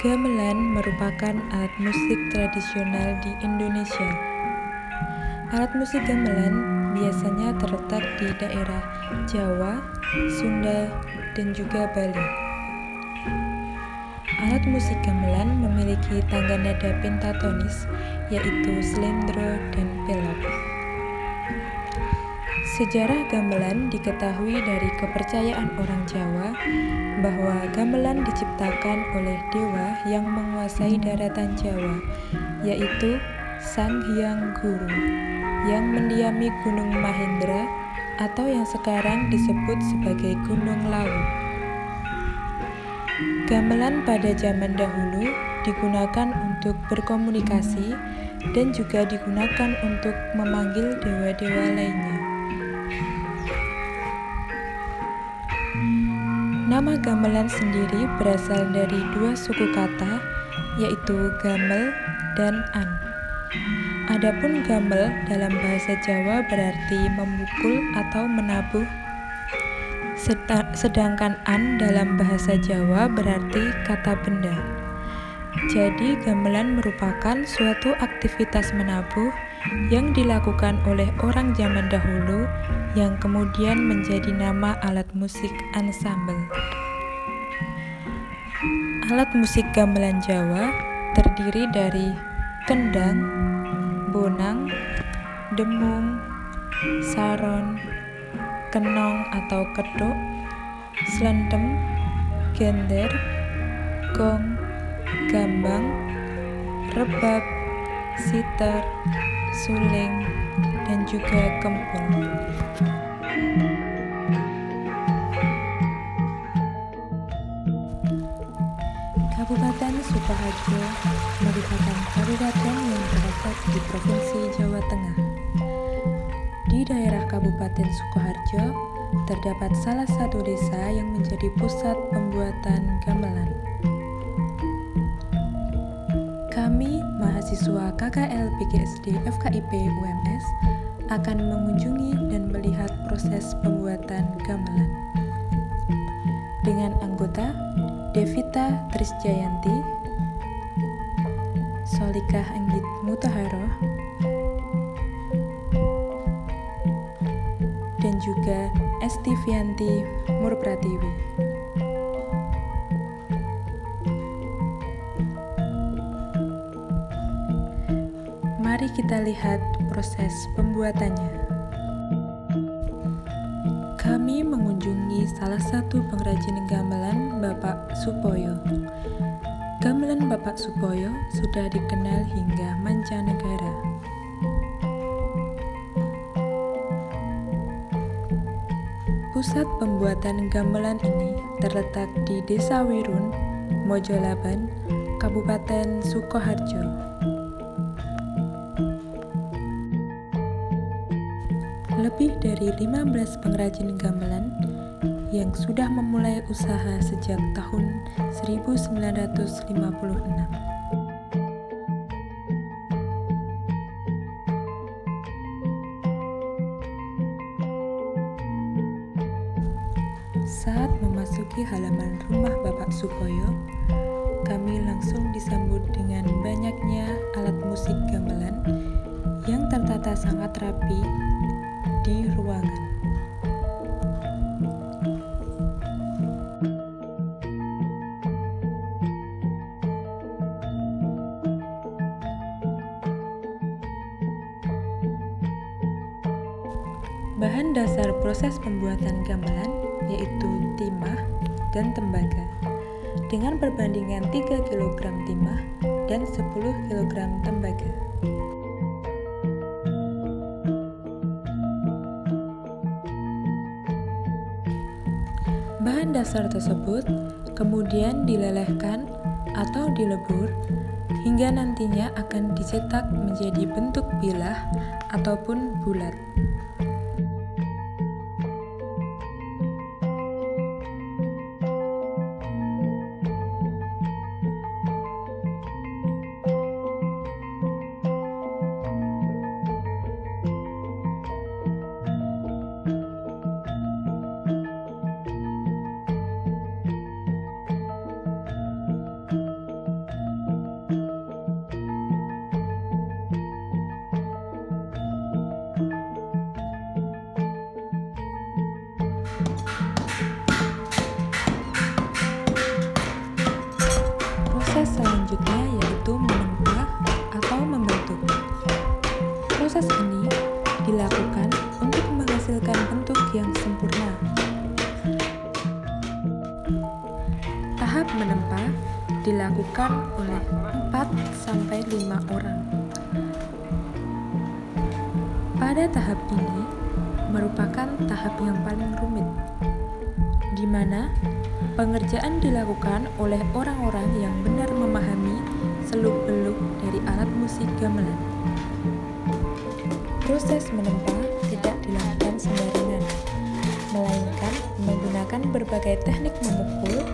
Gamelan merupakan alat musik tradisional di Indonesia. Alat musik gamelan biasanya terletak di daerah Jawa, Sunda, dan juga Bali. Alat musik gamelan memiliki tangga nada pentatonis, yaitu slendro dan pelap. Sejarah gamelan diketahui dari kepercayaan orang Jawa bahwa gamelan diciptakan oleh dewa yang menguasai daratan Jawa, yaitu Sang Hyang Guru, yang mendiami Gunung Mahendra atau yang sekarang disebut sebagai Gunung Lawu. Gamelan pada zaman dahulu digunakan untuk berkomunikasi dan juga digunakan untuk memanggil dewa-dewa lainnya. Nama gamelan sendiri berasal dari dua suku kata, yaitu gamel dan an. Adapun gamel dalam bahasa Jawa berarti memukul atau menabuh, sedangkan an dalam bahasa Jawa berarti kata benda. Jadi gamelan merupakan suatu aktivitas menabuh yang dilakukan oleh orang zaman dahulu yang kemudian menjadi nama alat musik ansambel. Alat musik gamelan Jawa terdiri dari kendang, bonang, demung, saron, kenong atau kedok, slendem, gender, gong, gambang, rebab, sitar, suling, dan juga kempul. Kabupaten Sukoharjo merupakan kabupaten yang terletak di Provinsi Jawa Tengah. Di daerah Kabupaten Sukoharjo terdapat salah satu desa yang menjadi pusat pembuatan gamelan. Kami, mahasiswa KKL PGSD FKIP UMS, akan mengunjungi dan melihat proses pembuatan gamelan. Dengan anggota Devita Trisjayanti, Solikah Anggit Mutaharoh, dan juga Estivianti Murpratiwi. Mari kita lihat proses pembuatannya. Kami mengunjungi salah satu pengrajin gamelan, Bapak Supoyo. Gamelan Bapak Supoyo sudah dikenal hingga mancanegara. Pusat pembuatan gamelan ini terletak di Desa Wirun, Mojolaban, Kabupaten Sukoharjo. Lebih dari 15 pengrajin gamelan yang sudah memulai usaha sejak tahun 1956. Saat memasuki halaman rumah Bapak Supoyo, kami langsung disambut dengan banyaknya alat musik gamelan yang tertata sangat rapi di ruangan. Bahan dasar proses pembuatan gamelan yaitu timah dan tembaga, dengan perbandingan 3 kg timah dan 10 kg tembaga. Bahan dasar tersebut kemudian dilelehkan atau dilebur hingga nantinya akan dicetak menjadi bentuk bilah ataupun bulat. Proses selanjutnya yaitu menempa atau membentuk. Proses ini dilakukan untuk menghasilkan bentuk yang sempurna. Tahap menempa dilakukan oleh 4-5 orang. Pada tahap ini merupakan tahap yang paling rumit, di mana pengerjaan dilakukan oleh orang-orang yang benar memahami seluk-beluk dari alat musik gamelan. Proses menempa tidak dilakukan sembarangan, melainkan menggunakan berbagai teknik memukul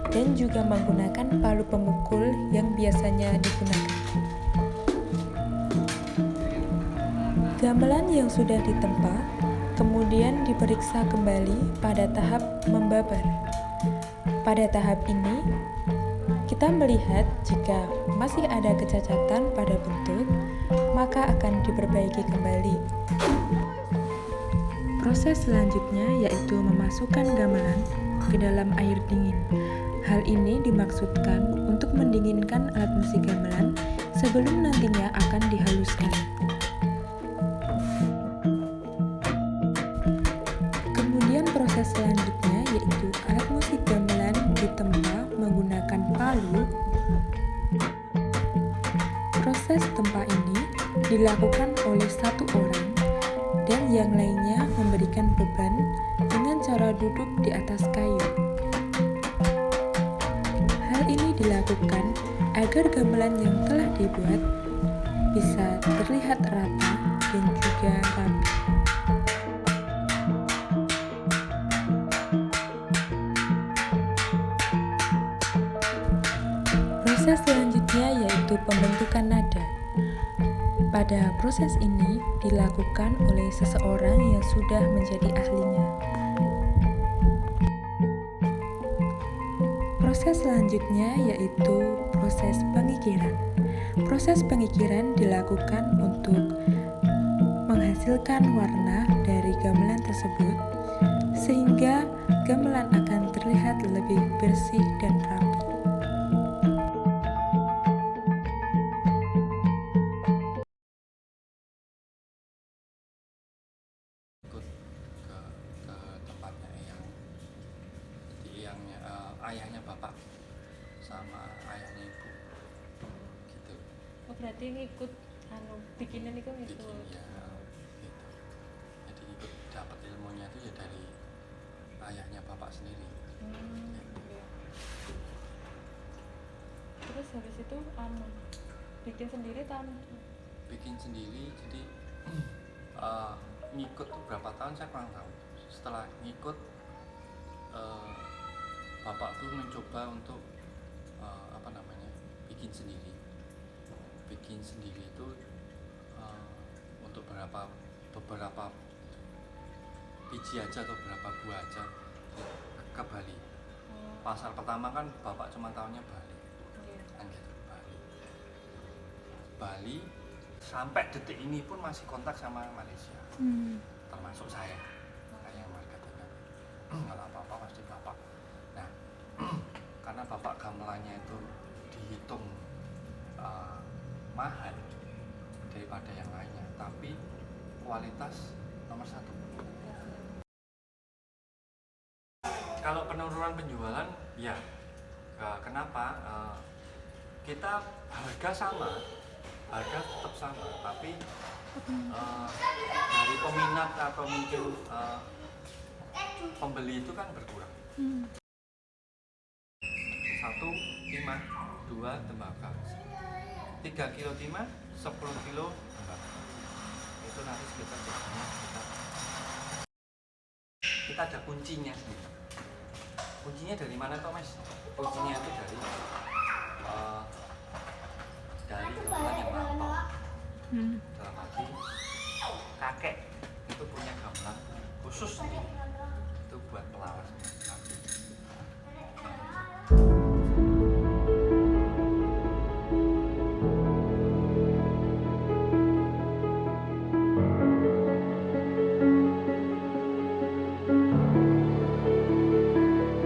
dan juga menggunakan palu pemukul yang biasanya digunakan. Gamelan yang sudah ditempa kemudian diperiksa kembali pada tahap membabar. Pada tahap ini, kita melihat jika masih ada kecacatan pada bentuk, maka akan diperbaiki kembali. Proses selanjutnya yaitu memasukkan gamelan ke dalam air dingin. Hal ini dimaksudkan untuk mendinginkan alat musik gamelan sebelum nantinya akan dihaluskan. Kemudian proses selanjutnya yaitu alat musik gamelan ditempa menggunakan palu. Proses tempa ini dilakukan oleh satu orang dan yang lainnya memberikan beban dengan cara duduk di atas kayu. Hal ini dilakukan agar gamelan yang telah dibuat bisa terlihat rata dan juga rapi. Proses selanjutnya yaitu pembentukan nada. Pada proses ini dilakukan oleh seseorang yang sudah menjadi ahlinya. Proses selanjutnya yaitu proses pengikiran. Proses pengikiran dilakukan untuk menghasilkan warna dari gamelan tersebut sehingga gamelan akan terlihat lebih bersih dan rapi. Ayahnya bapak sama ayahnya ibu gitu. Oh, berarti ngikut bikinan itu ngikut. Bikin ya gitu. Jadi ikut dapat ilmunya itu ya dari ayahnya bapak sendiri. Gitu. Iya. Terus habis itu bikin sendiri Bikin sendiri, jadi ngikut tuh berapa tahun saya kurang tahu. Setelah ngikut bapak tuh mencoba untuk bikin sendiri itu untuk beberapa biji aja atau beberapa buah aja ke Bali. Pasar pertama kan bapak cuma tahunya Bali, kan gitu. Bali sampai detik ini pun masih kontak sama Malaysia, termasuk saya yang marketingnya. Kalau apa-apa pasti bapak. Nah, karena bapak gamelannya itu dihitung mahal daripada yang lainnya, tapi kualitas nomor 1. Kalau penurunan penjualan, ya kenapa? Kita harga tetap sama, tapi dari peminat atau mungkin pembeli itu kan berkurang. 1 timah, 2 tembakau, 3 kilo timah, 10 kilo tembakau. Itu nanti sekitar jadinya kita ada kuncinya sendiri. Kuncinya dari mana toh mas? Kuncinya itu dari gamelan yang lampau. Dalam arti kakek itu punya gamelan khusus